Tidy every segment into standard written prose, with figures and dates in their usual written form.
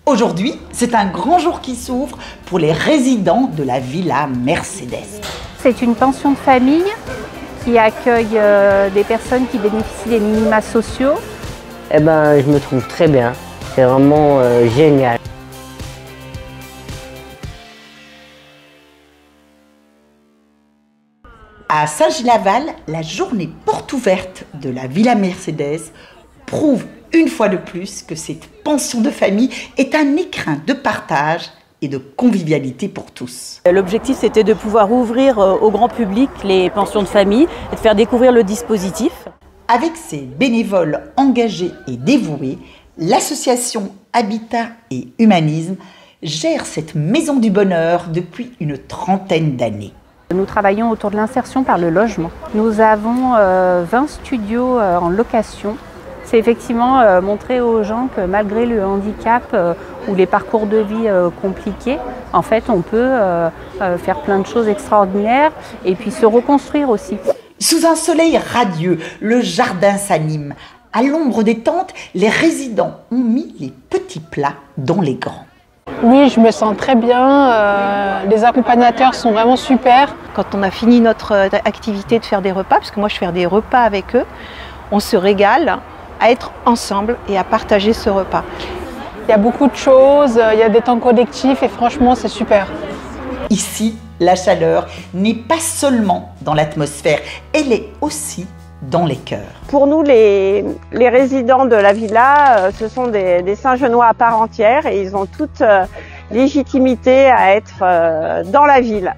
Aujourd'hui, c'est un grand jour qui s'ouvre pour les résidents de la Villa Mercedes. C'est une pension de famille qui accueille des personnes qui bénéficient des minima sociaux. Eh ben, je me trouve très bien. C'est vraiment génial. À Saint-Gilles-Laval, la journée porte ouverte de la Villa Mercedes prouve une fois de plus que cette pension de famille est un écrin de partage et de convivialité pour tous. L'objectif, c'était de pouvoir ouvrir au grand public les pensions de famille et de faire découvrir le dispositif. Avec ses bénévoles engagés et dévoués, l'association Habitat et Humanisme gère cette maison du bonheur depuis une trentaine d'années. Nous travaillons autour de l'insertion par le logement. Nous avons 20 studios en location. C'est effectivement montrer aux gens que malgré le handicap ou les parcours de vie compliqués, en fait, on peut faire plein de choses extraordinaires et puis se reconstruire aussi. Sous un soleil radieux, le jardin s'anime. À l'ombre des tentes, les résidents ont mis les petits plats dans les grands. Oui, je me sens très bien. Les accompagnateurs sont vraiment super. Quand on a fini notre activité de faire des repas, parce que moi je fais des repas avec eux, on se régale à être ensemble et à partager ce repas. Il y a beaucoup de choses, il y a des temps collectifs et franchement c'est super. Ici, la chaleur n'est pas seulement dans l'atmosphère, elle est aussi dans les cœurs. Pour nous, les résidents de la villa, ce sont des Saint-Genois à part entière et ils ont toute légitimité à être dans la ville.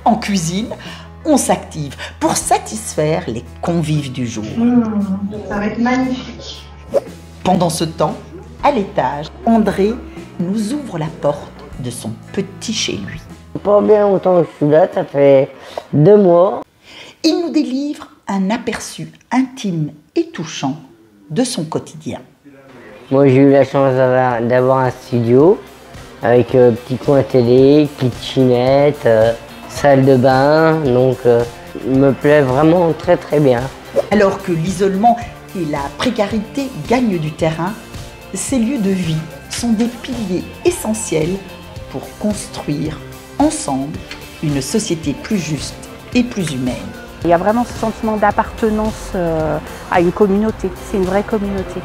En cuisine, on s'active pour satisfaire les convives du jour. Ça va être magnifique. Pendant ce temps, à l'étage, André nous ouvre la porte de son petit chez lui. Pas bien longtemps que je suis là, ça fait 2 mois. Il nous délivre un aperçu intime et touchant de son quotidien. Moi, j'ai eu la chance d'avoir un studio avec petit coin télé, kitchenette, salle de bain, donc il me plaît vraiment très très bien. Alors que l'isolement et la précarité gagnent du terrain, ces lieux de vie sont des piliers essentiels pour construire ensemble une société plus juste et plus humaine. Il y a vraiment ce sentiment d'appartenance à une communauté, c'est une vraie communauté.